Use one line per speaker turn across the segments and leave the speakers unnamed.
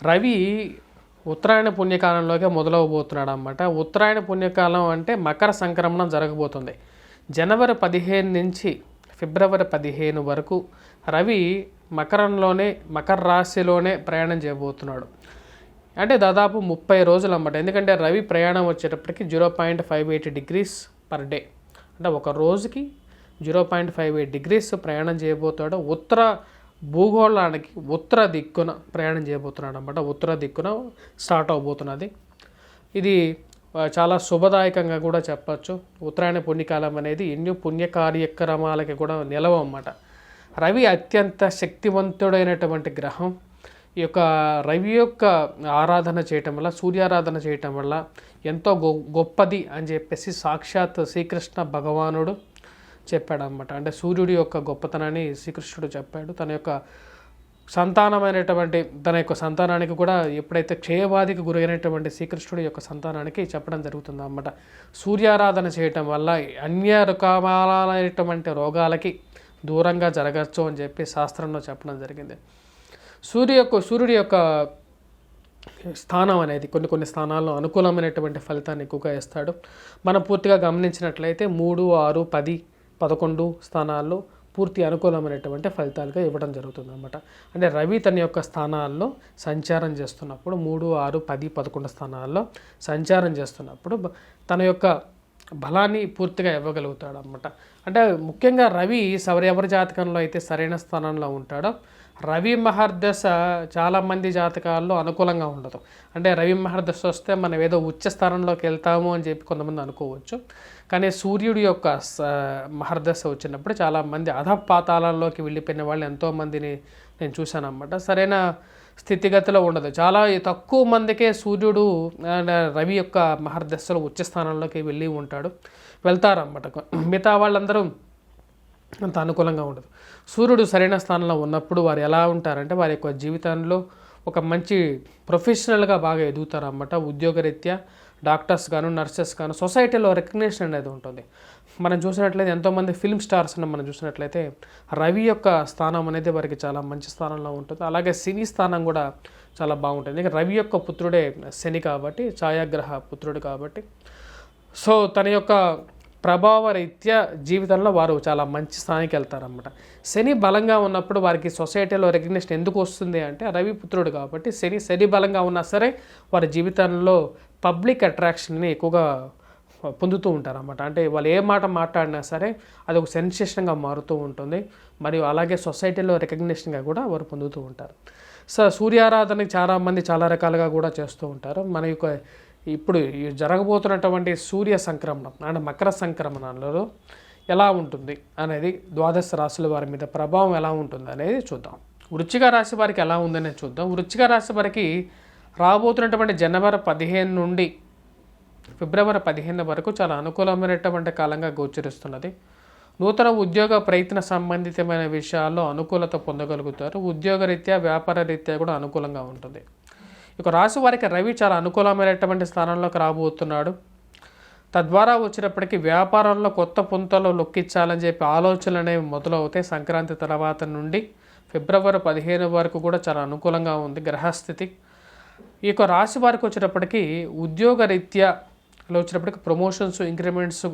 రవి ఉత్తరాయణ పుణ్యకాలంలోకే మొదలవబోతున్నాడు అన్నమాట. ఉత్తరాయణ పుణ్యకాలం అంటే మకర సంక్రమణం జరగబోతుంది. జనవరి 15 నుంచి ఫిబ్రవరి 15 వరకు రవి మకర రాశిలోనే ప్రయాణం చేయబోతున్నాడు. అంటే దాదాపు 30 రోజులు అన్నమాట. ఎందుకంటే రవి ప్రయాణం వచ్చేటప్పటికి 0.58 డిగ్రీస్ పర్ డే, అంటే ఒక రోజుకి 0.58 డిగ్రీస్ ప్రయాణం చేయబోతాడు. ఉత్తర భూగోళానికి ఉత్తర దిక్కున ప్రయాణం చేయబోతున్నాడు అన్నమాట. ఉత్తర దిక్కున స్టార్ట్ అవబోతున్నది. ఇది చాలా శుభదాయకంగా కూడా చెప్పచ్చు. ఉత్తరాయణ పుణ్యకాలం అనేది ఎన్నో పుణ్య కార్యక్రమాలకి కూడా నిలవ అన్నమాట. రవి అత్యంత శక్తివంతుడైనటువంటి గ్రహం. ఈ యొక్క రవి యొక్క ఆరాధన చేయటం వల్ల, సూర్యారాధన చేయటం వల్ల ఎంతో గొప్పది అని చెప్పేసి సాక్షాత్ శ్రీకృష్ణ భగవానుడు చెప్పాడనమాట. అంటే సూర్యుడి యొక్క గొప్పతనాన్ని శ్రీకృష్ణుడు చెప్పాడు. తన యొక్క సంతానానికి కూడా ఎప్పుడైతే క్షయవాదికి గురైనటువంటి శ్రీకృష్ణుడి యొక్క సంతానానికి చెప్పడం జరుగుతుంది అన్నమాట. సూర్యారాధన చేయటం వల్ల అన్య రకాలైనటువంటి రోగాలకి దూరంగా జరగచ్చు అని చెప్పి శాస్త్రంలో చెప్పడం జరిగింది. సూర్యుడి యొక్క స్థానం అనేది కొన్ని స్థానాల్లో అనుకూలమైనటువంటి ఫలితాన్ని ఎక్కువగా ఇస్తాడు. మనం పూర్తిగా గమనించినట్లయితే 3, 6, 10, 11 స్థానాల్లో పూర్తి అనుకూలమైనటువంటి ఫలితాలుగా ఇవ్వడం జరుగుతుంది అన్నమాట. అంటే రవి తన యొక్క స్థానాల్లో సంచారం చేస్తున్నప్పుడు 3, 6, 10, 11 స్థానాల్లో సంచారం చేస్తున్నప్పుడు తన యొక్క బలాన్ని పూర్తిగా ఇవ్వగలుగుతాడు అన్నమాట. అంటే ముఖ్యంగా రవి ఎవరి జాతకంలో అయితే సరైన స్థానంలో ఉంటాడో, రవి మహర్దశ చాలామంది జాతకాల్లో అనుకూలంగా ఉండదు. అంటే రవి మహర్దశ వస్తే మనం ఏదో ఉచ్చ స్థానంలోకి వెళ్తాము అని చెప్పి కొంతమంది అనుకోవచ్చు. కానీ సూర్యుడి యొక్క మహర్దశ వచ్చినప్పుడు చాలామంది అధపాతాళంలోకి వెళ్ళిపోయిన వాళ్ళు ఎంతోమందిని నేను చూశాను అన్నమాట. సరైన స్థితిగతిలో ఉండదు. చాలా తక్కువ మందికే సూర్యుడు రవి యొక్క మహర్దశలో ఉచ్చ స్థానంలోకి వెళ్తారన్నమాట. మిగతా వాళ్ళందరూ అంత అనుకూలంగా ఉండదు. సూర్యుడు సరైన స్థానంలో ఉన్నప్పుడు వారు ఎలా ఉంటారంటే వారి యొక్క జీవితంలో ఒక మంచి ప్రొఫెషనల్గా బాగా ఎదుగుతారన్నమాట. ఉద్యోగరీత్యా డాక్టర్స్ గాను, నర్సెస్ గాను సొసైటీలో రికగ్నిషన్ అనేది ఉంటుంది. మనం చూసినట్లయితే ఎంతోమంది ఫిల్మ్ స్టార్స్ని మనం చూసినట్లయితే రవి యొక్క స్థానం అనేది వారికి చాలా మంచి స్థానంలో ఉంటుంది. అలాగే సినీ స్థానం కూడా చాలా బాగుంటుంది. ఎందుకంటే రవి యొక్క పుత్రుడే శని కాబట్టి, ఛాయాగ్రహ పుత్రుడు కాబట్టి, సో తన యొక్క ప్రభావ రీత్యా జీవితంలో వారు చాలా మంచి స్థానానికి వెళ్తారన్నమాట. శని బలంగా ఉన్నప్పుడు వారికి సొసైటీలో రికగ్నిషన్ ఎందుకు వస్తుంది అంటే రవి పుత్రుడు కాబట్టి. శని బలంగా ఉన్నా సరే వారి జీవితంలో పబ్లిక్ అట్రాక్షన్ని ఎక్కువగా పొందుతూ ఉంటారన్నమాట. అంటే వాళ్ళు ఏ మాట మాట్లాడినా సరే అది ఒక సెన్సేషన్గా మారుతూ ఉంటుంది. మరియు అలాగే సొసైటీలో రికగ్నిషన్గా కూడా వారు పొందుతూ ఉంటారు. సో సూర్యారాధనకి చాలామంది చాలా రకాలుగా కూడా చేస్తూ ఉంటారు. మన యొక్క ఇప్పుడు జరగబోతున్నటువంటి సూర్య సంక్రమణం అంటే మకర సంక్రమణంలో ఎలా ఉంటుంది అనేది, ద్వాదశ రాశుల వారి మీద ప్రభావం ఎలా ఉంటుంది అనేది చూద్దాం. వృశ్చిక రాశి వారికి ఎలా ఉందనేది చూద్దాం. వృశ్చిక రాశి వారికి రాబోతున్నటువంటి జనవరి 15 నుండి ఫిబ్రవరి 15 వరకు చాలా అనుకూలమైనటువంటి కాలంగా గోచరిస్తున్నది. నూతన ఉద్యోగ ప్రయత్న సంబంధితమైన విషయాల్లో అనుకూలత పొందగలుగుతారు. ఉద్యోగరీత్యా, వ్యాపార రీత్యా కూడా అనుకూలంగా ఉంటుంది. ఇక రాశి వారికి రవి చాలా అనుకూలమైనటువంటి స్థానంలోకి రాబోతున్నాడు. తద్వారా వచ్చినప్పటికీ వ్యాపారంలో కొత్త పుంతలు లొక్కించాలని చెప్పి ఆలోచనలు అనేవి మొదలవుతాయి. సంక్రాంతి తర్వాత నుండి ఫిబ్రవరి 15 వరకు కూడా చాలా అనుకూలంగా ఉంది గ్రహస్థితి. ఈ యొక్క రాశి వారికి వచ్చేటప్పటికి ఉద్యోగ రీత్యాలో వచ్చేటప్పటికి ప్రమోషన్స్, ఇంక్రిమెంట్స్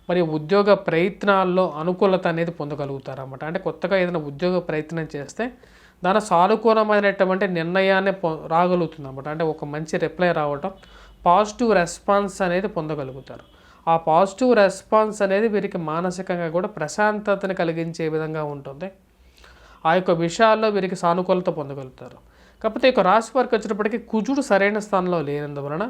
మరియు ఉద్యోగ ప్రయత్నాల్లో అనుకూలత అనేది పొందగలుగుతారు అన్నమాట. అంటే కొత్తగా ఏదైనా ఉద్యోగ ప్రయత్నం చేస్తే దాని సానుకూలమైనటువంటి నిర్ణయాన్ని రాగలుగుతుంది అన్నమాట. అంటే ఒక మంచి రిప్లై రావటం, పాజిటివ్ రెస్పాన్స్ అనేది పొందగలుగుతారు. ఆ పాజిటివ్ రెస్పాన్స్ అనేది వీరికి మానసికంగా కూడా ప్రశాంతతను కలిగించే విధంగా ఉంటుంది. ఆ యొక్క విషయాల్లో వీరికి సానుకూలత పొందగలుగుతారు. కాకపోతే ఈ రాశి వారికి వచ్చినప్పటికీ కుజుడు సరైన స్థానంలో లేనందువలన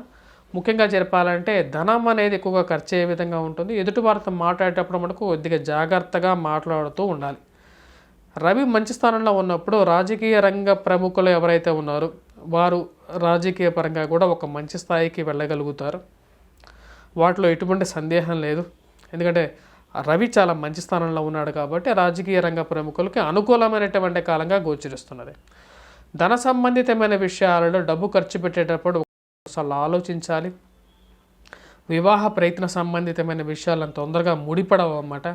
ముఖ్యంగా చెప్పాలంటే ధనం అనేది ఎక్కువగా ఖర్చు అయ్యే విధంగా ఉంటుంది. ఎదుటి వారితో మాట్లాడేటప్పుడు మనకు కొద్దిగా జాగ్రత్తగా మాట్లాడుతూ ఉండాలి. రవి మంచి స్థానంలో ఉన్నప్పుడు రాజకీయ రంగ ప్రముఖులు ఎవరైతే ఉన్నారో వారు రాజకీయ పరంగా కూడా ఒక మంచి స్థాయికి వెళ్ళగలుగుతారు. వాటిలో ఎటువంటి సందేహం లేదు. ఎందుకంటే రవి చాలా మంచి స్థానంలో ఉన్నాడు కాబట్టి రాజకీయ రంగ ప్రముఖులకి అనుకూలమైనటువంటి కాలంగా గోచరిస్తున్నది. ధన సంబంధితమైన విషయాలలో డబ్బు ఖర్చు పెట్టేటప్పుడు ఒకసారి ఆలోచించాలి. వివాహ ప్రయత్న సంబంధితమైన విషయాలను తొందరగా ముడిపడవు అన్నమాట.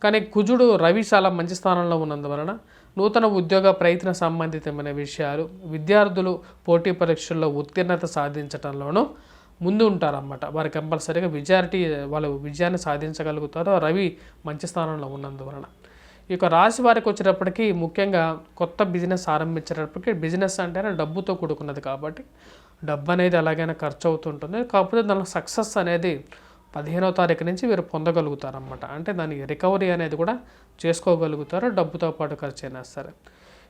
కానీ కుజుడు రవి చాలా మంచి స్థానంలో ఉన్నందువలన నూతన ఉద్యోగ ప్రయత్న సంబంధితమైన విషయాలు, విద్యార్థులు పోటీ పరీక్షల్లో ఉత్తీర్ణత సాధించడంలోనూ ముందు ఉంటారన్నమాట. వారు కంపల్సరీగా వాళ్ళు విజయాన్ని సాధించగలుగుతారు రవి మంచి స్థానంలో ఉన్నందువలన. ఈ యొక్క రాశి వారికి వచ్చేటప్పటికి ముఖ్యంగా కొత్త బిజినెస్ ఆరంభించేటప్పటికి, బిజినెస్ అంటేనే డబ్బుతో కూడుకున్నది కాబట్టి డబ్బు అనేది ఎలాగైనా ఖర్చు అవుతుంటుంది. కాకపోతే దానిలో సక్సెస్ అనేది 15వ తారీఖు నుంచి వీరు పొందగలుగుతారన్నమాట. అంటే దాని రికవరీ అనేది కూడా చేసుకోగలుగుతారు, డబ్బుతో పాటు ఖర్చు అయినా సరే.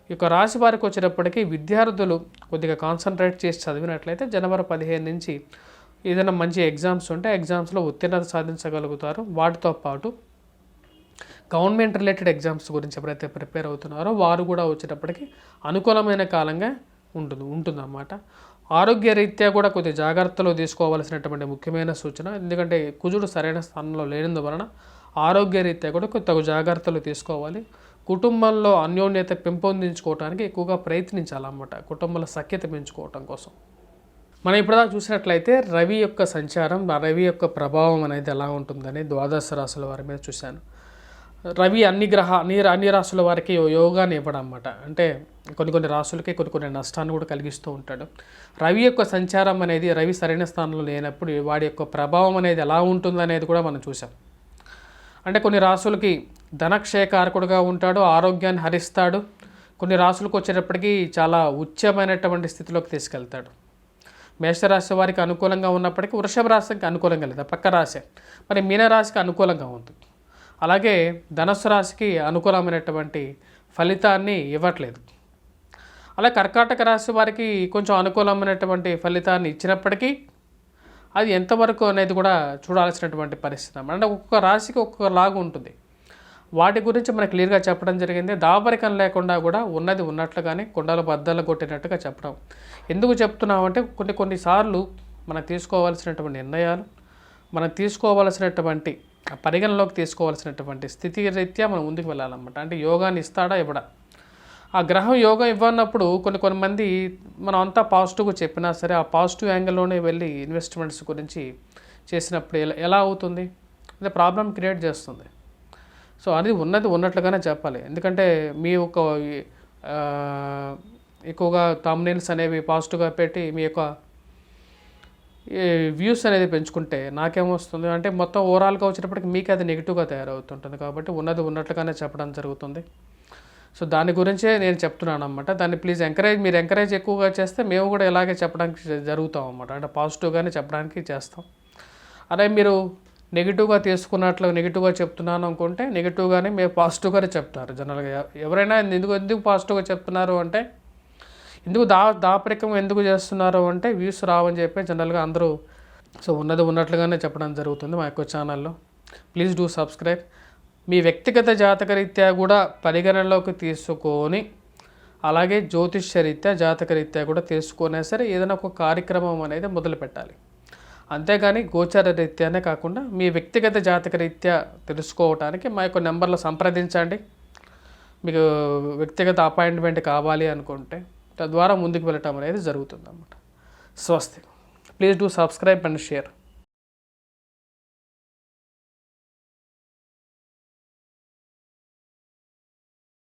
ఈ యొక్క రాశి వారికి వచ్చేటప్పటికి విద్యార్థులు కొద్దిగా కాన్సన్ట్రేట్ చేసి చదివినట్లయితే జనవరి 15 నుంచి ఏదైనా మంచి ఎగ్జామ్స్ ఉంటే ఎగ్జామ్స్లో ఉత్తీర్ణత సాధించగలుగుతారు. వాటితో పాటు గవర్నమెంట్ రిలేటెడ్ ఎగ్జామ్స్ గురించి ఎవరైతే ప్రిపేర్ అవుతున్నారో వారు కూడా వచ్చేటప్పటికి అనుకూలమైన కాలంగా ఉంటుందన్నమాట. ఆరోగ్య రీత్యా కూడా కొద్ది జాగ్రత్తలు తీసుకోవాల్సినటువంటి ముఖ్యమైన సూచన. ఎందుకంటే కుజుడు సరైన స్థానంలో లేనందువలన ఆరోగ్య రీత్యా కూడా కొద్ది జాగ్రత్తలు తీసుకోవాలి. కుటుంబంలో అన్యోన్యత పెంపొందించుకోవడానికి ఎక్కువగా ప్రయత్నించాలన్నమాట, కుటుంబంలో సఖ్యత పెంచుకోవటం కోసం. మనం ఇప్పటిదాకా చూసినట్లయితే రవి యొక్క సంచారం, రవి యొక్క ప్రభావం అనేది ఎలా ఉంటుందని ద్వాదశ రాశుల వారి మీద చూశాను. రవి అన్ని రాశుల వారికి యోగాన్ని ఇవ్వడం అన్నమాట. అంటే కొన్ని రాశులకి కొన్ని నష్టాన్ని కూడా కలిగిస్తూ ఉంటాడు. రవి యొక్క సంచారం అనేది, రవి సరైన స్థానంలో లేనప్పుడు వాడి యొక్క ప్రభావం అనేది ఎలా ఉంటుందనేది కూడా మనం చూసాం. అంటే కొన్ని రాశులకి ధనక్షయకారకుడుగా ఉంటాడు, ఆరోగ్యాన్ని హరిస్తాడు. కొన్ని రాశులకు వచ్చేటప్పటికి చాలా ఉచ్చమైనటువంటి స్థితిలోకి తీసుకెళ్తాడు. మేషరాశి వారికి అనుకూలంగా ఉన్నప్పటికీ వృషభ రాశికి అనుకూలంగా లేదు, పక్క రాశి. మరి మీనరాశికి అనుకూలంగా ఉంది. అలాగే ధనుస్సు రాశికి అనుకూలమైనటువంటి ఫలితాన్ని ఇవ్వట్లేదు. అలా కర్కాటక రాశి వారికి కొంచెం అనుకూలమైనటువంటి ఫలితాన్ని ఇచ్చినప్పటికీ అది ఎంతవరకు అనేది కూడా చూడాల్సినటువంటి పరిస్థితి. అంటే ఒక్కొక్క రాశికి ఒక్కొక్క లాగా ఉంటుంది. వాటి గురించి మనకు క్లియర్గా చెప్పడం జరిగింది. దాపరికం లేకుండా కూడా ఉన్నది ఉన్నట్లుగానే కొండల బద్దలు కొట్టినట్టుగా చెప్పడం. ఎందుకు చెప్తున్నామంటే కొన్నిసార్లు మనం తీసుకోవాల్సినటువంటి నిర్ణయాలు, మనం తీసుకోవాల్సినటువంటి పరిగణలోకి తీసుకోవాల్సినటువంటి స్థితి రీత్యా మనం ముందుకు వెళ్ళాలన్నమాట. అంటే యోగాన్ని ఇస్తాడా ఇవ్వడా. ఆ గ్రహం యోగం ఇవ్వనప్పుడు కొంతమంది మనం అంతా పాజిటివ్గా చెప్పినా సరే ఆ పాజిటివ్ యాంగిల్లోనే వెళ్ళి ఇన్వెస్ట్మెంట్స్ గురించి చేసినప్పుడు ఎలా అవుతుంది, అదే ప్రాబ్లం క్రియేట్ చేస్తుంది. సో అది ఉన్నది ఉన్నట్లుగానే చెప్పాలి. ఎందుకంటే మీ యొక్క ఎక్కువగా థంబ్నెయిల్స్ అనేవి పాజిటివ్గా పెట్టి మీ యొక్క వ్యూస్ అనేది పెంచుకుంటే నాకేమొస్తుంది అంటే మొత్తం ఓవరాల్గా వచ్చేటప్పటికి మీకు అది నెగిటివ్గా తయారవుతుంటుంది. కాబట్టి ఉన్నది ఉన్నట్లుగానే చెప్పడం జరుగుతుంది. సో దాని గురించే నేను చెప్తున్నాను అన్నమాట. దాన్ని ప్లీజ్ మీరు ఎంకరేజ్ ఎక్కువగా చేస్తే మేము కూడా ఇలాగే చెప్పడానికి జరుగుతాం అన్నమాట. అంటే పాజిటివ్గానే చెప్పడానికి చేస్తాం. అదే మీరు నెగిటివ్గా తీసుకున్నట్లు నెగిటివ్గా చెప్తున్నాను అనుకుంటే నెగిటివ్గానే మీరు పాజిటివ్గానే చెప్తారు జనరల్గా. ఎవరైనా ఎందుకు పాజిటివ్గా చెప్తున్నారు అంటే, ఎందుకు దాపరికం ఎందుకు చేస్తున్నారు అంటే వ్యూస్ రావని చెప్పి జనరల్గా అందరూ సో ఉన్నది ఉన్నట్లుగానే చెప్పడం జరుగుతుంది మా యొక్క ఛానల్లో. Please do subscribe. మీ వ్యక్తిగత జాతకరీత్యా కూడా పరిగణనలోకి తీసుకొని, అలాగే జ్యోతిష్యరీత్యా జాతకరీత్యా కూడా తీసుకునే సరే ఏదైనా ఒక కార్యక్రమం అనేది మొదలు పెట్టాలి. అంతేగాని గోచార రీత్యానే కాకుండా మీ వ్యక్తిగత జాతకరీత్యా తెలుసుకోవడానికి మా యొక్క నెంబర్లో సంప్రదించండి. మీకు వ్యక్తిగత అపాయింట్మెంట్ కావాలి అనుకుంటే తద్వారా ముందుకు వెళ్ళటం అనేది జరుగుతుంది అన్నమాట. స్వస్తి. Please do subscribe and share.